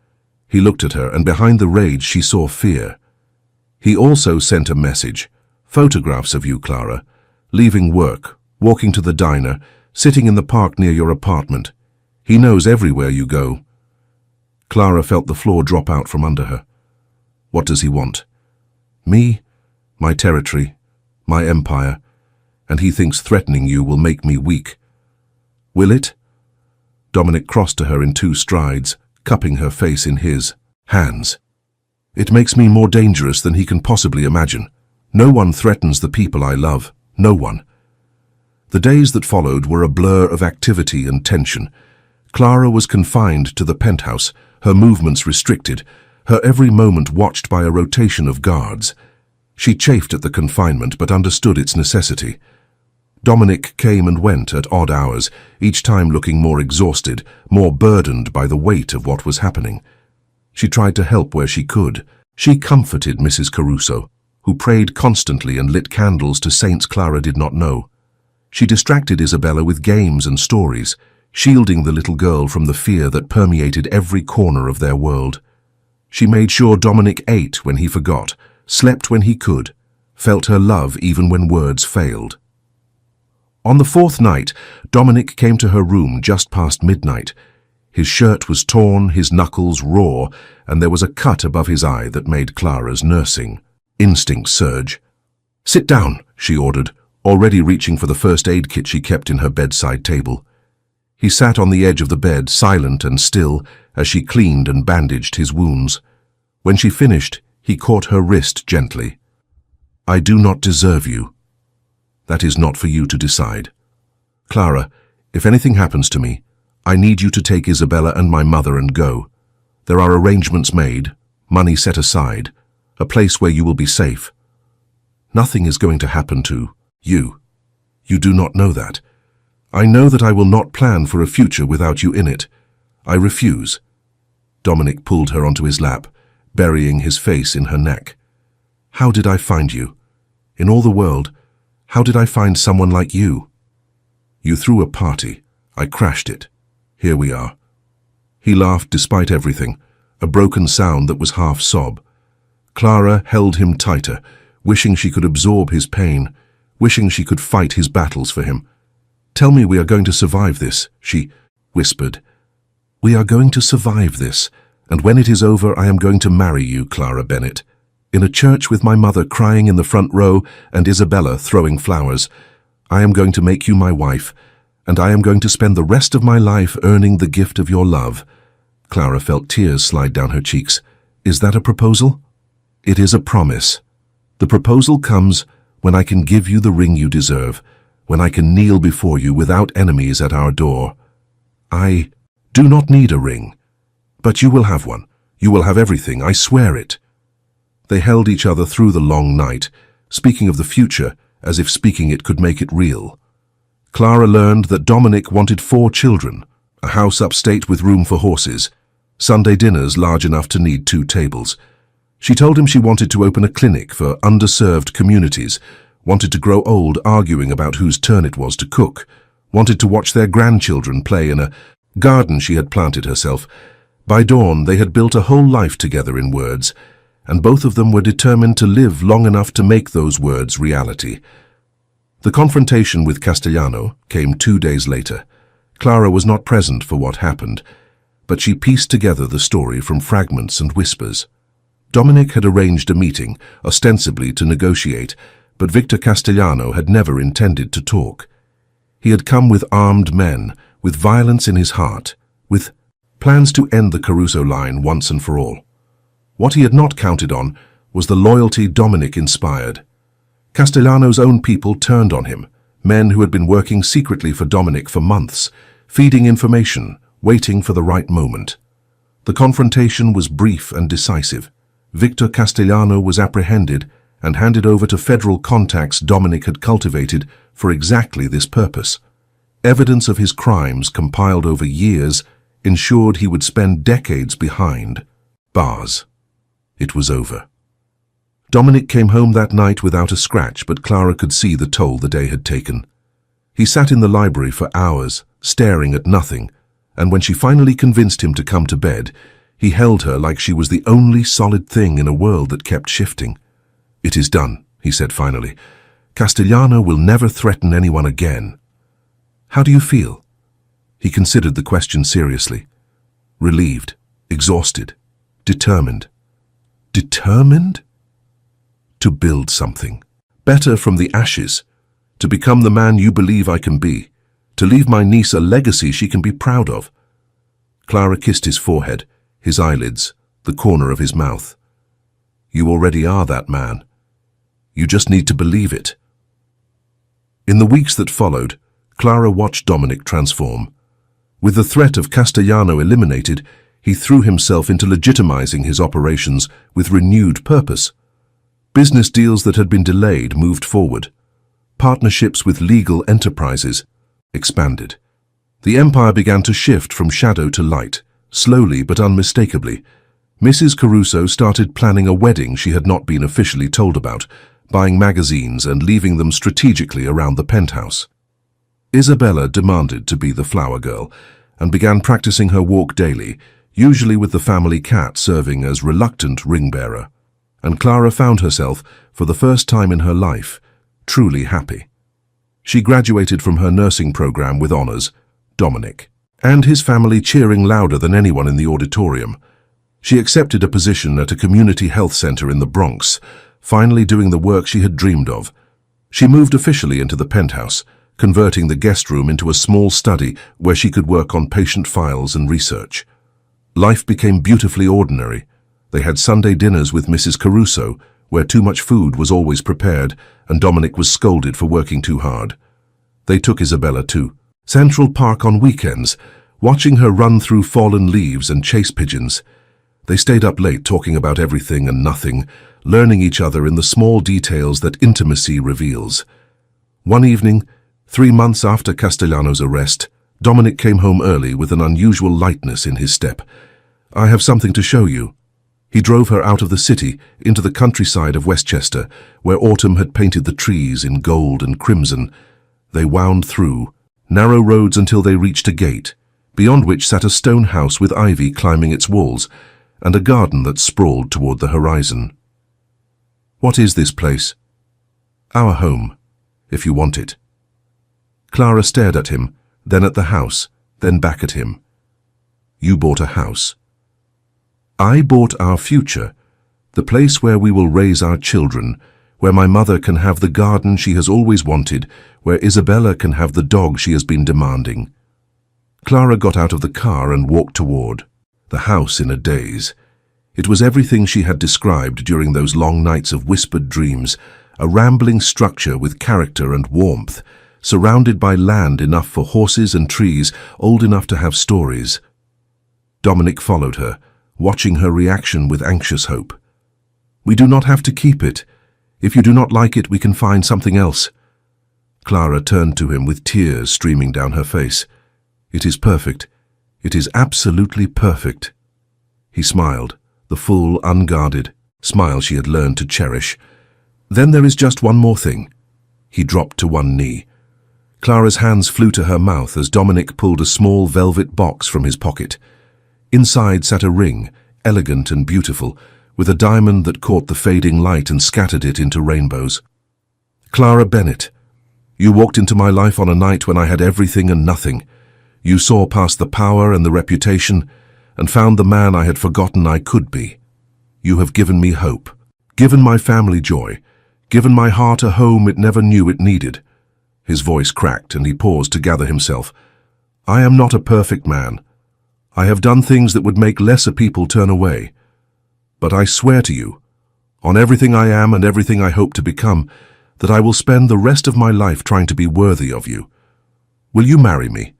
He looked at her, and behind the rage she saw fear. He also sent a message, photographs of you, Clara, leaving work, walking to the diner, sitting in the park near your apartment. He knows everywhere you go. Clara felt the floor drop out from under her. What does he want? Me, my territory, my empire, and he thinks threatening you will make me weak. Will it? Dominic crossed to her in 2 strides, cupping her face in his hands. It makes me more dangerous than he can possibly imagine. No one threatens the people I love. No one. The days that followed were a blur of activity and tension. Clara was confined to the penthouse, her movements restricted, her every moment watched by a rotation of guards. She chafed at the confinement but understood its necessity. Dominic came and went at odd hours, each time looking more exhausted, more burdened by the weight of what was happening. She tried to help where she could. She comforted Mrs. Caruso, who prayed constantly and lit candles to saints Clara did not know. She distracted Isabella with games and stories, shielding the little girl from the fear that permeated every corner of their world. She made sure Dominic ate when he forgot, slept when he could, felt her love even when words failed. On the 4th night, Dominic came to her room just past midnight. His shirt was torn, his knuckles raw, and there was a cut above his eye that made Clara's nursing instinct surge. "Sit down," she ordered, already reaching for the first aid kit she kept in her bedside table. He sat on the edge of the bed, silent and still, as she cleaned and bandaged his wounds. When she finished, he caught her wrist gently. "I do not deserve you. That is not for you to decide. Clara, if anything happens to me, I need you to take Isabella and my mother and go. There are arrangements made, money set aside, a place where you will be safe. Nothing is going to happen to you. You do not know that. I know that I will not plan for a future without you in it. I refuse." Dominic pulled her onto his lap, burying his face in her neck. "How did I find you? In all the world, how did I find someone like you? You threw a party. I crashed it. Here we are." He laughed despite everything, a broken sound that was half sob. Clara held him tighter, wishing she could absorb his pain, wishing she could fight his battles for him. "Tell me we are going to survive this," she whispered. "We are going to survive this, And when it is over, I am going to marry you, Clara Bennett. In a church with my mother crying in the front row and Isabella throwing flowers. I am going to make you my wife, and I am going to spend the rest of my life earning the gift of your love." Clara felt tears slide down her cheeks. "Is that a proposal?" "It is a promise. The proposal comes when I can give you the ring you deserve, when I can kneel before you without enemies at our door. I do not need a ring, but you will have one. You will have everything, I swear it." They held each other through the long night, speaking of the future as if speaking it could make it real. Clara learned that Dominic wanted 4 children, a house upstate with room for horses, Sunday dinners large enough to need 2 tables. She told him she wanted to open a clinic for underserved communities, wanted to grow old arguing about whose turn it was to cook, wanted to watch their grandchildren play in a garden she had planted herself. By dawn, they had built a whole life together in words, and both of them were determined to live long enough to make those words reality. The confrontation with Castellano came 2 days later. Clara was not present for what happened, but she pieced together the story from fragments and whispers. Dominic had arranged a meeting, ostensibly to negotiate, but Victor Castellano had never intended to talk. He had come with armed men, with violence in his heart, with plans to end the Caruso line once and for all. What he had not counted on was the loyalty Dominic inspired. Castellano's own people turned on him, men who had been working secretly for Dominic for months, feeding information, waiting for the right moment. The confrontation was brief and decisive. Victor Castellano was apprehended and handed over to federal contacts Dominic had cultivated for exactly this purpose. Evidence of his crimes compiled over years ensured he would spend decades behind bars. It was over. Dominic came home that night without a scratch, but Clara could see the toll the day had taken. He sat in the library for hours, staring at nothing, and when she finally convinced him to come to bed, he held her like she was the only solid thing in a world that kept shifting. "It is done," he said finally. "Castellano will never threaten anyone again." "How do you feel?" He considered the question seriously. Relieved, exhausted, determined. Determined? To build something. Better from the ashes. To become the man you believe I can be. To leave my niece a legacy she can be proud of. Clara kissed his forehead, his eyelids, the corner of his mouth. "You already are that man. You just need to believe it." In the weeks that followed, Clara watched Dominic transform. With the threat of Castellano eliminated, he threw himself into legitimizing his operations with renewed purpose. Business deals that had been delayed moved forward. Partnerships with legal enterprises expanded. The empire began to shift from shadow to light, slowly but unmistakably. Mrs. Caruso started planning a wedding she had not been officially told about, buying magazines and leaving them strategically around the penthouse. Isabella demanded to be the flower girl and began practicing her walk daily, usually with the family cat serving as reluctant ring-bearer. And Clara found herself, for the first time in her life, truly happy. She graduated from her nursing program with honors, Dominic, and his family cheering louder than anyone in the auditorium. She accepted a position at a community health center in the Bronx, finally doing the work she had dreamed of. She moved officially into the penthouse, converting the guest room into a small study where she could work on patient files and research. Life became beautifully ordinary. They had Sunday dinners with Mrs. Caruso, where too much food was always prepared, and Dominic was scolded for working too hard. They took Isabella to Central Park on weekends, watching her run through fallen leaves and chase pigeons. They stayed up late talking about everything and nothing, learning each other in the small details that intimacy reveals. One evening, 3 months after Castellano's arrest, Dominic came home early with an unusual lightness in his step. "I have something to show you." He drove her out of the city into the countryside of Westchester, where autumn had painted the trees in gold and crimson. They wound through narrow roads until they reached a gate, beyond which sat a stone house with ivy climbing its walls, and a garden that sprawled toward the horizon. "What is this place?" "Our home, if you want it." Clara stared at him, then at the house, then back at him. "You bought a house." I bought our future, the place where we will raise our children, where my mother can have the garden she has always wanted, where Isabella can have the dog she has been demanding. Clara got out of the car and walked toward the house in a daze. It was everything she had described during those long nights of whispered dreams, a rambling structure with character and warmth, surrounded by land enough for horses and trees old enough to have stories. Dominic followed her, watching her reaction with anxious hope. "We do not have to keep it. If you do not like it, we can find something else." Clara turned to him with tears streaming down her face. "It is perfect. It is absolutely perfect." He smiled, the full, unguarded smile she had learned to cherish. "Then there is just one more thing." He dropped to one knee. Clara's hands flew to her mouth as Dominic pulled a small velvet box from his pocket. Inside sat a ring, elegant and beautiful, with a diamond that caught the fading light and scattered it into rainbows. "Clara Bennett, you walked into my life on a night when I had everything and nothing. You saw past the power and the reputation and found the man I had forgotten I could be. You have given me hope, given my family joy, given my heart a home it never knew it needed." His voice cracked and he paused to gather himself. "I am not a perfect man. I have done things that would make lesser people turn away. But I swear to you, on everything I am and everything I hope to become, that I will spend the rest of my life trying to be worthy of you. Will you marry me?"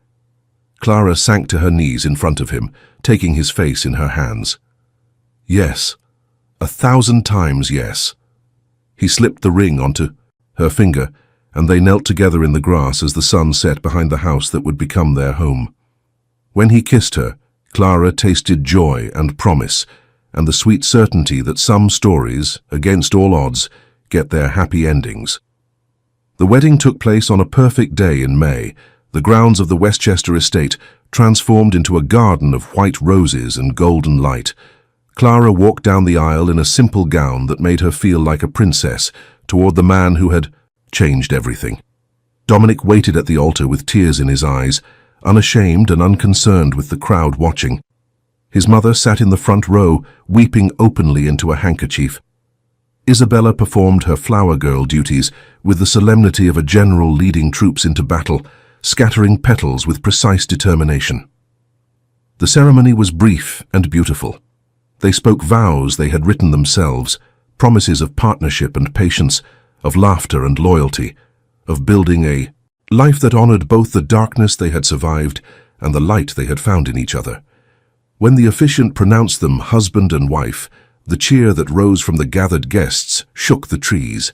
Clara sank to her knees in front of him, taking his face in her hands. "Yes, 1,000 times yes." He slipped the ring onto her finger, and they knelt together in the grass as the sun set behind the house that would become their home. When he kissed her, Clara tasted joy and promise, and the sweet certainty that some stories, against all odds, get their happy endings. The wedding took place on a perfect day in May, the grounds of the Westchester estate transformed into a garden of white roses and golden light. Clara walked down the aisle in a simple gown that made her feel like a princess toward the man who had changed everything. Dominic waited at the altar with tears in his eyes, unashamed and unconcerned with the crowd watching. His mother sat in the front row, weeping openly into a handkerchief. Isabella performed her flower girl duties with the solemnity of a general leading troops into battle, scattering petals with precise determination. The ceremony was brief and beautiful. They spoke vows they had written themselves, promises of partnership and patience, of laughter and loyalty, of building a life that honored both the darkness they had survived and the light they had found in each other. When the officiant pronounced them husband and wife, the cheer that rose from the gathered guests shook the trees.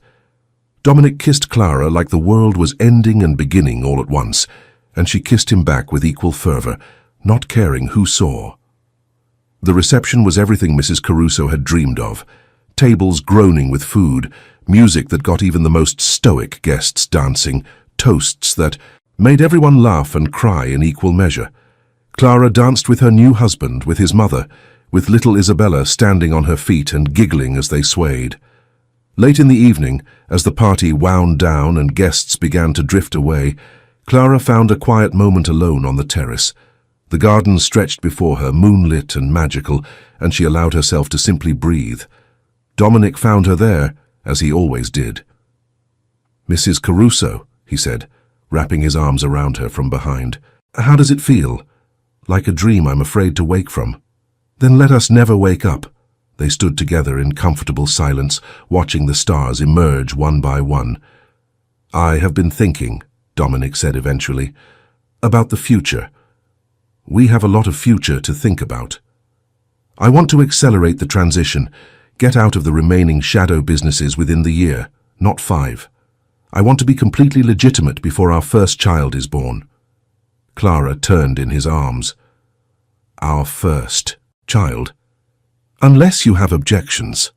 Dominic kissed Clara like the world was ending and beginning all at once, and she kissed him back with equal fervor, not caring who saw. The reception was everything Mrs. Caruso had dreamed of. Tables groaning with food, music that got even the most stoic guests dancing, toasts that made everyone laugh and cry in equal measure. Clara danced with her new husband, with his mother, with little Isabella standing on her feet and giggling as they swayed. Late in the evening, as the party wound down and guests began to drift away, Clara found a quiet moment alone on the terrace. The garden stretched before her, moonlit and magical, and she allowed herself to simply breathe. Dominic found her there, as he always did. "Mrs. Caruso," he said, wrapping his arms around her from behind. "How does it feel?" "Like a dream I'm afraid to wake from." "Then let us never wake up." They stood together in comfortable silence, watching the stars emerge one by one. "I have been thinking," Dominic said eventually, "about the future. We have a lot of future to think about. I want to accelerate the transition, get out of the remaining shadow businesses within the year, not 5. I want to be completely legitimate before our first child is born." Clara turned in his arms. "Our first child? Unless you have objections."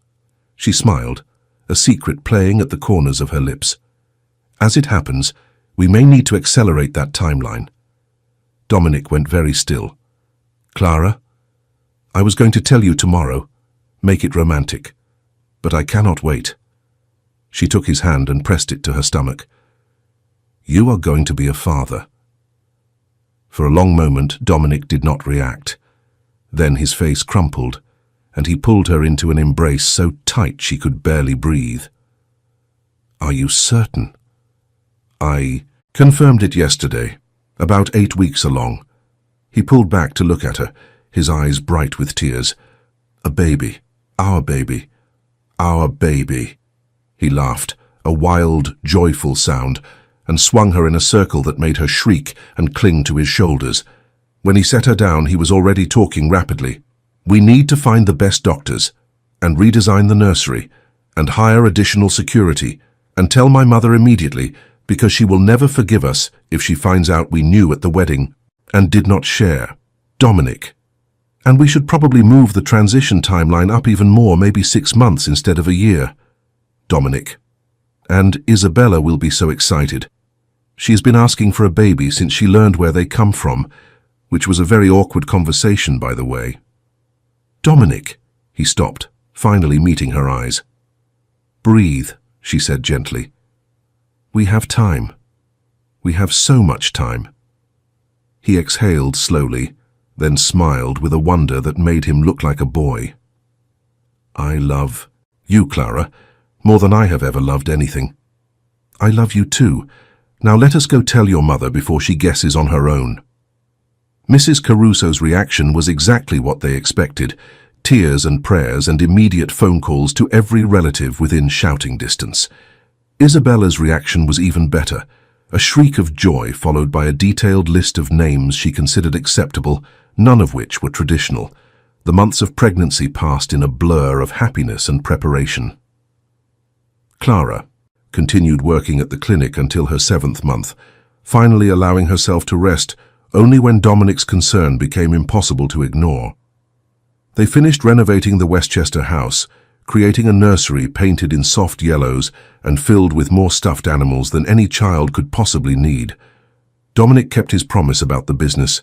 She smiled, a secret playing at the corners of her lips. "As it happens, we may need to accelerate that timeline." Dominic went very still. "Clara, I was going to tell you tomorrow. Make it romantic. But I cannot wait." She took his hand and pressed it to her stomach. "You are going to be a father." For a long moment, Dominic did not react. Then his face crumpled, and he pulled her into an embrace so tight she could barely breathe. "Are you certain?" "I confirmed it yesterday, about 8 weeks along." He pulled back to look at her, his eyes bright with tears. "A baby, our baby, our baby." He laughed, a wild, joyful sound, and swung her in a circle that made her shriek and cling to his shoulders. When he set her down, he was already talking rapidly. "We need to find the best doctors, and redesign the nursery, and hire additional security, and tell my mother immediately, because she will never forgive us if she finds out we knew at the wedding and did not share. Dominic. And we should probably move the transition timeline up even more, maybe 6 months instead of a year. Dominic. And Isabella will be so excited. She has been asking for a baby since she learned where they come from, which was a very awkward conversation, by the way." "Dominic," he stopped, finally meeting her eyes. "Breathe," she said gently. "We have time. We have so much time." He exhaled slowly, then smiled with a wonder that made him look like a boy. "I love you, Clara, more than I have ever loved anything." "I love you too. Now let us go tell your mother before she guesses on her own." Mrs. Caruso's reaction was exactly what they expected: tears and prayers and immediate phone calls to every relative within shouting distance. Isabella's reaction was even better: a shriek of joy followed by a detailed list of names she considered acceptable, none of which were traditional. The months of pregnancy passed in a blur of happiness and preparation. Clara continued working at the clinic until her 7th month, finally allowing herself to rest only when Dominic's concern became impossible to ignore. They finished renovating the Westchester house, creating a nursery painted in soft yellows and filled with more stuffed animals than any child could possibly need. Dominic kept his promise about the business.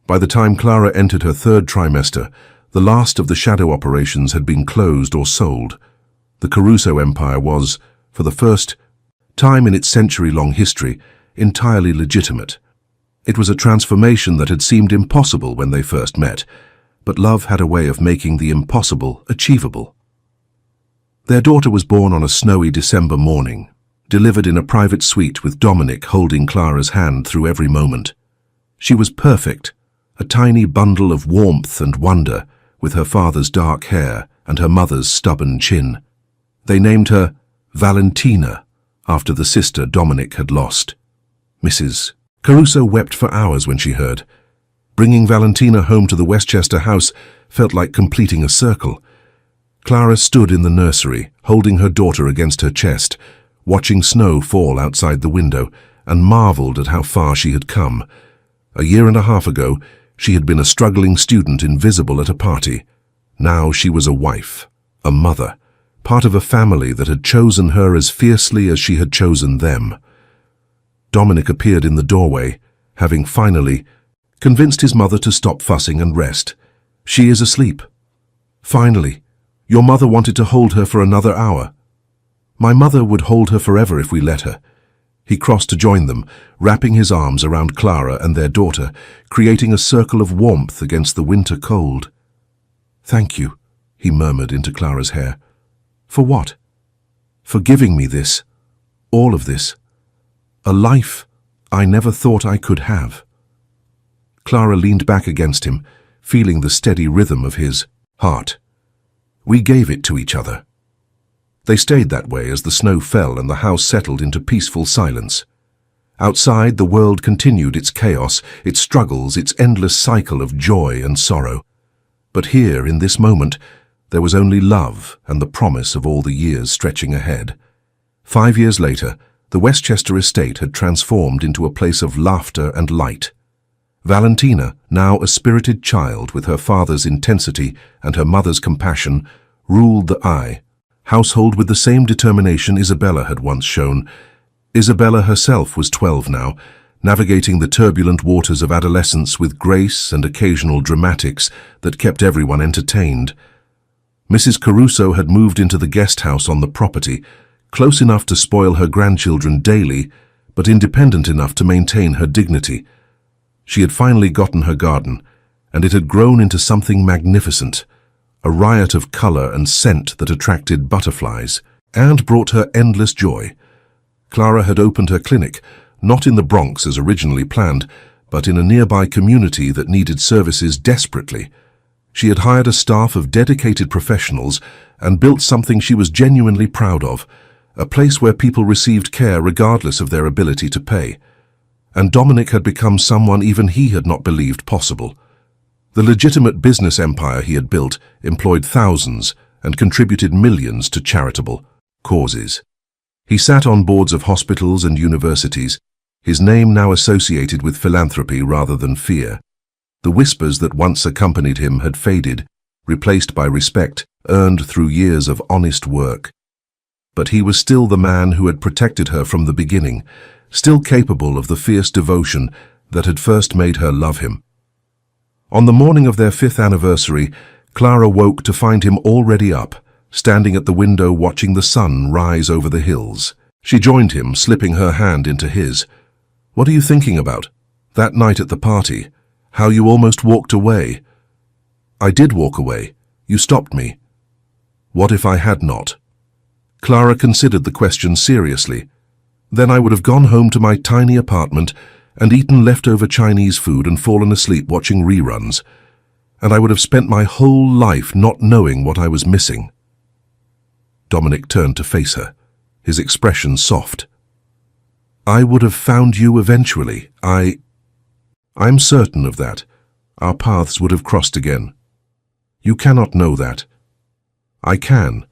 By the time Clara entered her 3rd trimester, the last of the shadow operations had been closed or sold. The Caruso empire was, for the first time in its century-long history, entirely legitimate. It was a transformation that had seemed impossible when they first met, but love had a way of making the impossible achievable. Their daughter was born on a snowy December morning, delivered in a private suite with Dominic holding Clara's hand through every moment. She was perfect, a tiny bundle of warmth and wonder, with her father's dark hair and her mother's stubborn chin. They named her Valentina, after the sister Dominic had lost. Mrs. Caruso wept for hours when she heard. Bringing Valentina home to the Westchester house felt like completing a circle. Clara stood in the nursery, holding her daughter against her chest, watching snow fall outside the window, and marveled at how far she had come. A year and a half ago, she had been a struggling student invisible at a party. Now she was a wife, a mother, part of a family that had chosen her as fiercely as she had chosen them. Dominic appeared in the doorway, having finally convinced his mother to stop fussing and rest. "She is asleep." "Finally. Your mother wanted to hold her for another hour." "My mother would hold her forever if we let her." He crossed to join them, wrapping his arms around Clara and their daughter, creating a circle of warmth against the winter cold. "Thank you," he murmured into Clara's hair. "For what?" "For giving me this. All of this. A life I never thought I could have." Clara leaned back against him, feeling the steady rhythm of his heart. "We gave it to each other." They stayed that way as the snow fell and the house settled into peaceful silence. Outside, the world continued its chaos, its struggles, its endless cycle of joy and sorrow. But here, in this moment, there was only love and the promise of all the years stretching ahead. 5 years later, the Westchester estate had transformed into a place of laughter and light. Valentina, now a spirited child with her father's intensity and her mother's compassion, ruled the household with the same determination Isabella had once shown. Isabella herself was 12 now, navigating the turbulent waters of adolescence with grace and occasional dramatics that kept everyone entertained. Mrs. Caruso had moved into the guest house on the property, close enough to spoil her grandchildren daily, but independent enough to maintain her dignity. She had finally gotten her garden, and it had grown into something magnificent, a riot of color and scent that attracted butterflies and brought her endless joy. Clara had opened her clinic, not in the Bronx as originally planned, but in a nearby community that needed services desperately. She had hired a staff of dedicated professionals and built something she was genuinely proud of, a place where people received care regardless of their ability to pay. And Dominic had become someone even he had not believed possible. The legitimate business empire he had built employed thousands and contributed millions to charitable causes. He sat on boards of hospitals and universities, his name now associated with philanthropy rather than fear. The whispers that once accompanied him had faded, replaced by respect earned through years of honest work. But he was still the man who had protected her from the beginning, still capable of the fierce devotion that had first made her love him. On the morning of their 5th anniversary, Clara woke to find him already up, standing at the window watching the sun rise over the hills. She joined him, slipping her hand into his. "What are you thinking about? That night at the party, how you almost walked away." "I did walk away. You stopped me." "What if I had not?" Clara considered the question seriously. "Then I would have gone home to my tiny apartment and eaten leftover Chinese food and fallen asleep watching reruns. And I would have spent my whole life not knowing what I was missing." Dominic turned to face her, his expression soft. "I would have found you eventually. I'm certain of that. Our paths would have crossed again. You cannot know that. I can,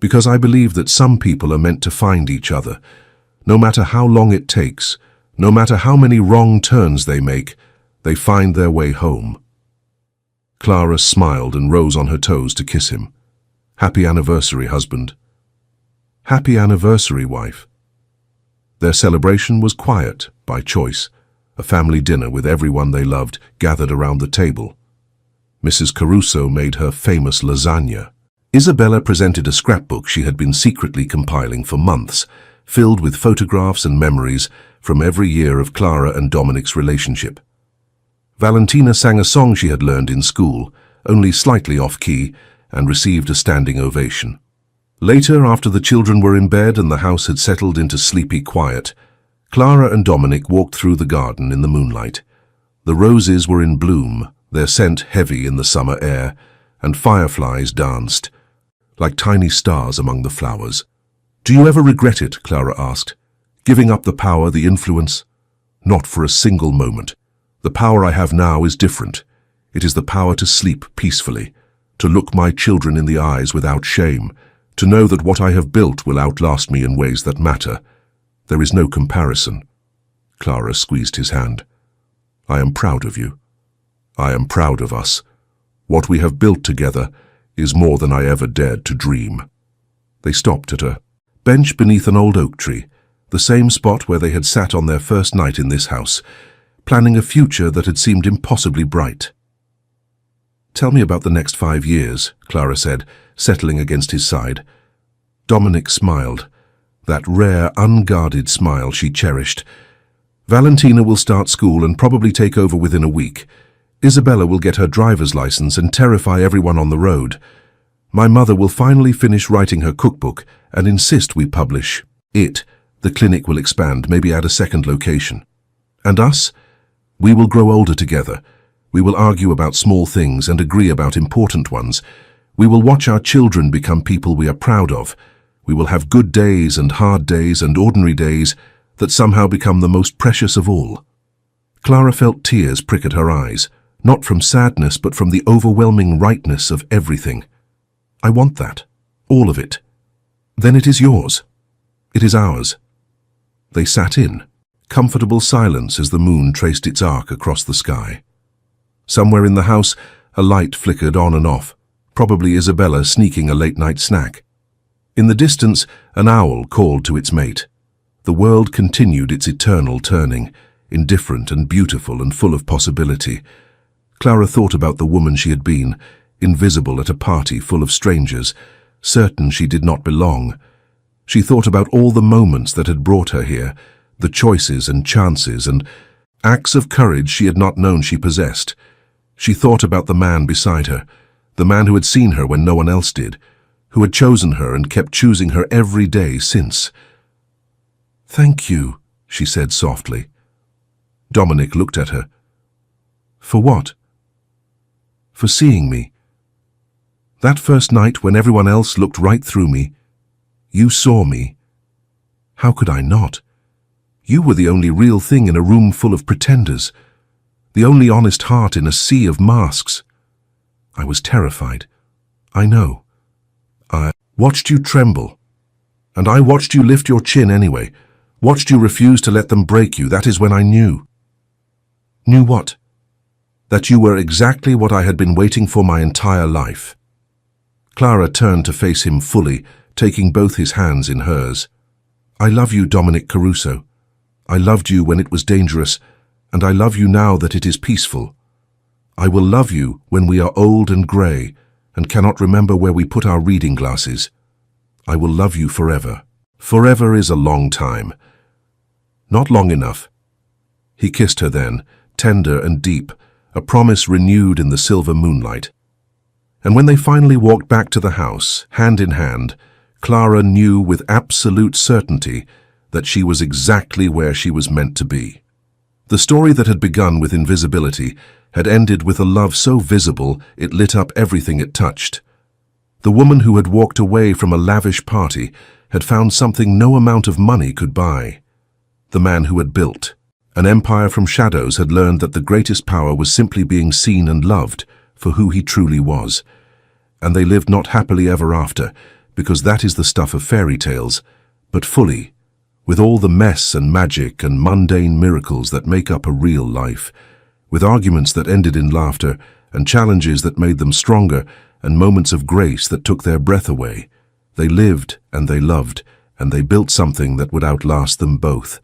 because I believe that some people are meant to find each other. No matter how long it takes, no matter how many wrong turns they make, they find their way home." Clara smiled and rose on her toes to kiss him. "Happy anniversary, husband." "Happy anniversary, wife." Their celebration was quiet, by choice, a family dinner with everyone they loved gathered around the table. Mrs. Caruso made her famous lasagna. Isabella presented a scrapbook she had been secretly compiling for months, filled with photographs and memories from every year of Clara and Dominic's relationship. Valentina sang a song she had learned in school, only slightly off-key, and received a standing ovation. Later, after the children were in bed and the house had settled into sleepy quiet, Clara and Dominic walked through the garden in the moonlight. The roses were in bloom, their scent heavy in the summer air, and fireflies danced, like tiny stars among the flowers. "Do you ever regret it?" Clara asked. "Giving up the power, the influence?" "Not for a single moment. The power I have now is different. It is the power to sleep peacefully, to look my children in the eyes without shame, to know that what I have built will outlast me in ways that matter. There is no comparison." Clara squeezed his hand. "I am proud of you. I am proud of us. What we have built together is more than I ever dared to dream." They stopped at a bench beneath an old oak tree, the same spot where they had sat on their first night in this house, planning a future that had seemed impossibly bright. "Tell me about the next 5 years," Clara said, settling against his side. Dominic smiled, that rare, unguarded smile she cherished. "Valentina will start school and probably take over within a week. Isabella will get her driver's license and terrify everyone on the road. My mother will finally finish writing her cookbook and insist we publish it. The clinic will expand, maybe add a second location. And us? We will grow older together. We will argue about small things and agree about important ones. We will watch our children become people we are proud of. We will have good days and hard days and ordinary days that somehow become the most precious of all." Clara felt tears prick at her eyes, not from sadness but from the overwhelming rightness of everything. "I want that. All of it. Then it is yours. It is ours." They sat in comfortable silence as the moon traced its arc across the sky. Somewhere in the house, a light flickered on and off, probably Isabella sneaking a late-night snack. In the distance, an owl called to its mate. The world continued its eternal turning, indifferent and beautiful and full of possibility. Clara thought about the woman she had been, invisible at a party full of strangers, certain she did not belong. She thought about all the moments that had brought her here, the choices and chances and acts of courage she had not known she possessed. She thought about the man beside her, The man who had seen her when no one else did, who had chosen her and kept choosing her every day since. "Thank you," she said softly. Dominic looked at her. "For what?" "For seeing me. That first night when everyone else looked right through me, you saw me. How could I not? You were the only real thing in a room full of pretenders, the only honest heart in a sea of masks. I was terrified. I know. I watched you tremble. And I watched you lift your chin anyway, watched you refuse to let them break you. That is when I knew." "Knew what?" "That you were exactly what I had been waiting for my entire life." Clara turned to face him fully, taking both his hands in hers. "I love you, Dominic Caruso. I loved you when it was dangerous, and I love you now that it is peaceful. I will love you when we are old and grey and cannot remember where we put our reading glasses. I will love you forever." Forever is a long time. Not long enough. He kissed her then, tender and deep, a promise renewed in the silver moonlight. And when they finally walked back to the house, hand in hand, Clara knew with absolute certainty that she was exactly where she was meant to be. The story that had begun with invisibility had ended with a love so visible it lit up everything it touched. The woman who had walked away from a lavish party had found something no amount of money could buy. The man who had built an empire from shadows had learned that the greatest power was simply being seen and loved for who he truly was. And they lived not happily ever after, because that is the stuff of fairy tales, but fully, with all the mess and magic and mundane miracles that make up a real life, with arguments that ended in laughter and challenges that made them stronger and moments of grace that took their breath away. They lived and they loved, and they built something that would outlast them both.